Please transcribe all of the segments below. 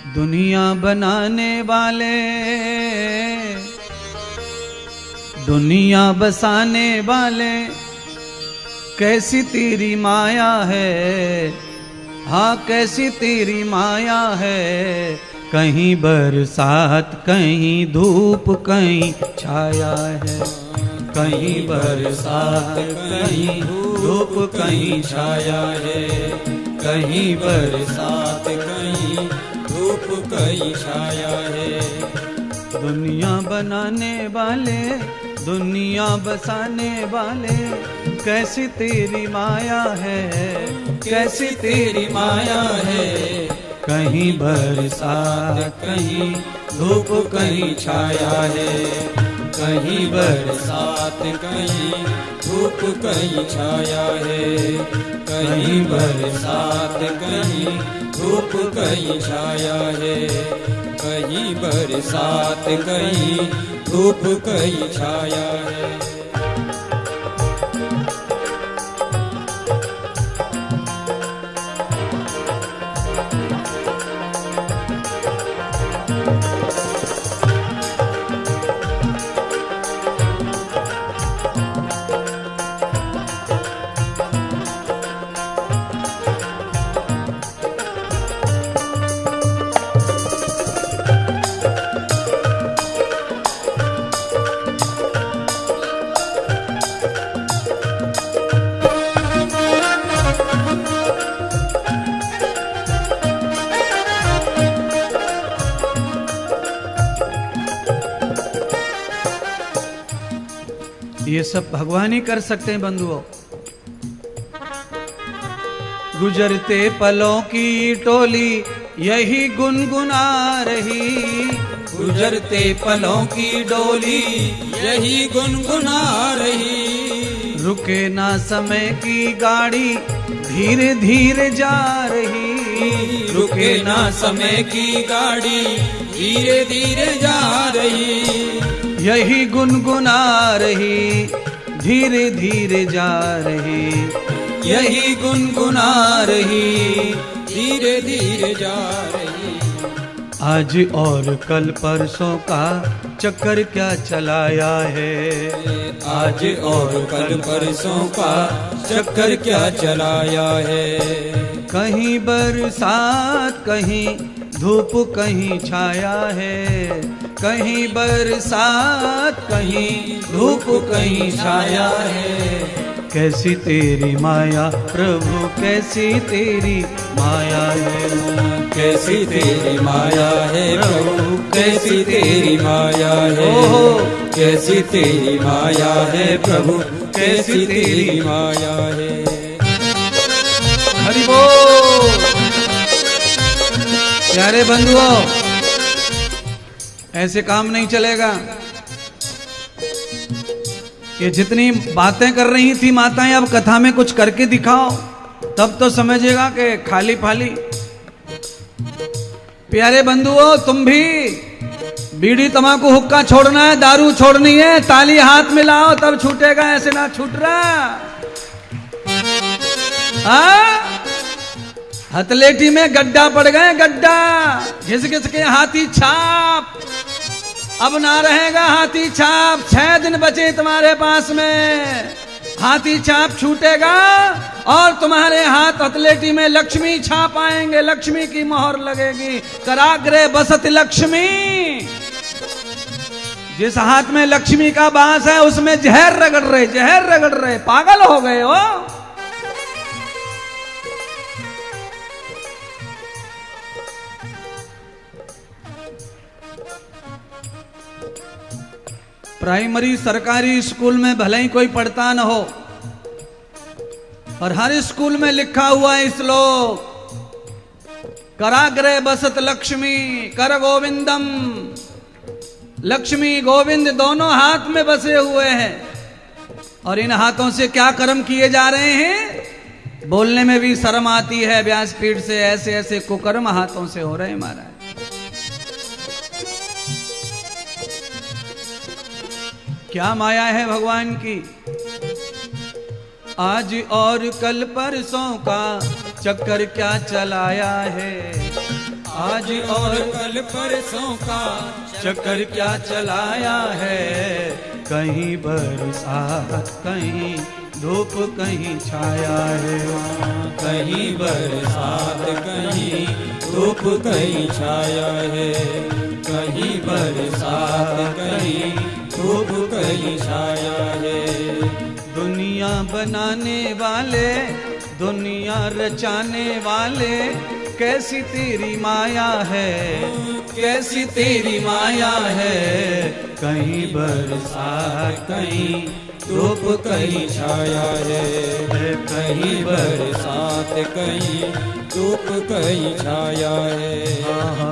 दुनिया बनाने वाले, दुनिया बसाने वाले, कैसी तेरी माया है, हाँ कैसी तेरी माया है। कहीं बरसात कहीं धूप कहीं छाया है, कहीं बरसात कहीं धूप कहीं छाया है, कहीं बरसात कहीं धूप कहीं छाया है। दुनिया बनाने वाले, दुनिया बसाने वाले, कैसी तेरी माया है, कैसी तेरी माया है। कहीं बरसात कहीं धूप कहीं छाया है, कहीं बरसात कहीं धूप कहीं छाया है, कहीं बरसात कहीं धूप कहीं छाया है, कहीं बरसात कहीं धूप कहीं छाया है। ये सब भगवान ही कर सकते हैं बंधुओं। गुजरते पलों की टोली यही गुनगुना रही, गुजरते पलों की डोली यही गुनगुना रही। रुके ना समय की गाड़ी धीरे धीरे जा रही, रुके ना समय की गाड़ी धीरे धीरे जा रही। यही गुनगुना रही धीरे धीरे जा रही, यही गुनगुना रही धीरे धीरे जा रही। आज और कल परसों का चक्कर क्या चलाया है, आज और कल परसों का चक्कर क्या चलाया है। कहीं बरसात कहीं धूप कहीं छाया है, कहीं बरसात कहीं धूप कहीं छाया है। कैसी तेरी माया प्रभु, कैसी तेरी माया है, कैसी तेरी माया है प्रभु, कैसी तेरी माया है, कैसी तेरी माया है प्रभु, कैसी तेरी माया है। हरि बोल। प्यारे बंधुओं, ऐसे काम नहीं चलेगा। ये जितनी बातें कर रही थी माताएं, अब कथा में कुछ करके दिखाओ, तब तो समझेगा कि खाली फाली। प्यारे बंधुओं, तुम भी बीड़ी तंबाकू हुक्का छोड़ना है, दारू छोड़नी है, ताली हाथ मिलाओ तब छूटेगा, ऐसे ना छूट रहा। हथलेटी में गड्ढा पड़ गए, गड्ढा घिस घिस के हाथी छाप। अब ना रहेगा हाथी छाप, 6 दिन बचे तुम्हारे पास में, हाथी छाप छूटेगा और तुम्हारे हाथ हथलेटी में लक्ष्मी छाप आएंगे, लक्ष्मी की मोहर लगेगी। कराग्रे बसत लक्ष्मी। जिस हाथ में लक्ष्मी का बांस है उसमें जहर रगड़ रहे, जहर रगड़ रहे, पागल हो गए हो। प्राइमरी सरकारी स्कूल में भले ही कोई पढ़ता न हो, और हर स्कूल में लिखा हुआ है श्लोक, कराग्रे बसत लक्ष्मी कर गोविंदम। लक्ष्मी गोविंद दोनों हाथ में बसे हुए हैं, और इन हाथों से क्या कर्म किए जा रहे हैं, बोलने में भी शर्म आती है। व्यासपीठ से ऐसे ऐसे कुकर्म हाथों से हो रहे हैं महाराज। क्या माया है भगवान की। आज और कल परसों का चक्कर क्या चलाया है, आज और कल परसों का चक्कर क्या चलाया है। कहीं बरसात कहीं धूप कहीं छाया है। कहीं बरसात कहीं धूप कहीं छाया है। कहीं बरसात कहीं धूप कहीं छाया है। दुनिया बनाने वाले दुनिया रचाने वाले कैसी तेरी माया है, कैसी तेरी माया है। कहीं बरसात कहीं धूप कहीं छाया है। कहीं बरसात कहीं धूप कहीं छाया है।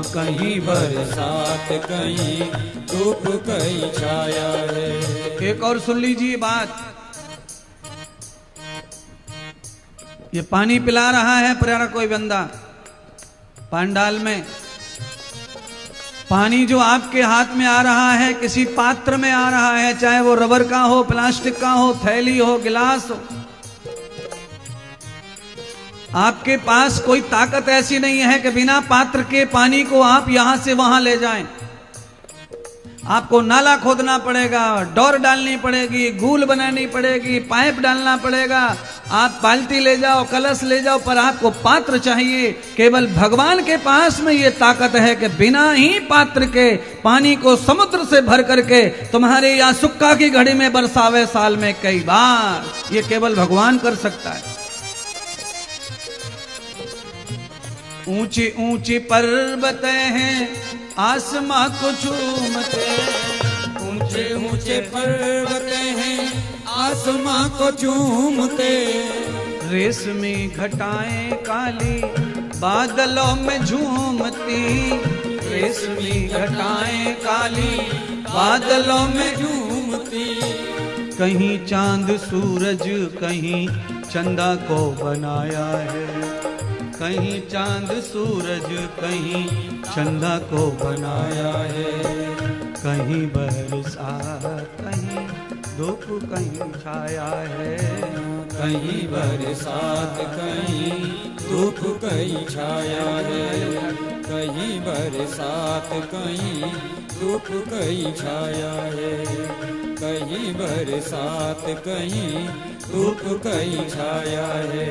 कहीं बरसात कहीं धूप कहीं छाया है। एक और सुन लीजिए बात। ये पानी पिला रहा है प्यारा कोई बंदा पंडाल में। पानी जो आपके हाथ में आ रहा है किसी पात्र में आ रहा है, चाहे वो रबर का हो, प्लास्टिक का हो, थैली हो, गिलास हो। आपके पास कोई ताकत ऐसी नहीं है कि बिना पात्र के पानी को आप यहां से वहां ले जाएं। आपको नाला खोदना पड़ेगा, डोर डालनी पड़ेगी, गूल बनानी पड़ेगी, पाइप डालना पड़ेगा। आप बाल्टी ले जाओ, कलश ले जाओ, पर आपको पात्र चाहिए। केवल भगवान के पास में ये ताकत है कि बिना ही पात्र के पानी को समुद्र से भर करके तुम्हारे या सुक्का की घड़ी में बरसावे साल में कई बार। ये केवल भगवान कर सकता है। ऊंची ऊंची पर्वत हैं आसमां को चूमते। ऊंचे ऊंचे पर्वत हैं आसमां को चूमते। रेशमी घटाएं काली बादलों में झूमती। रेशमी घटाएं काली बादलों में झूमती। कहीं चांद सूरज कहीं चंदा को बनाया है। कहीं चांद सूरज कहीं चंदा को बनाया है। कहीं बरसात कहीं धूप कहीं छाया है। कहीं बरसात कहीं धूप कहीं छाया है। कहीं बरसात कहीं धूप कहीं छाया है। कहीं बरसात कहीं धूप कहीं छाया है।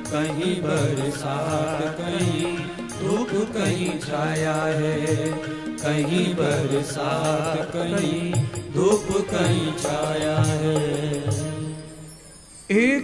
कहीं बरसात कहीं धूप कहीं छाया है। कहीं बरसात कहीं धूप कहीं छाया है। एक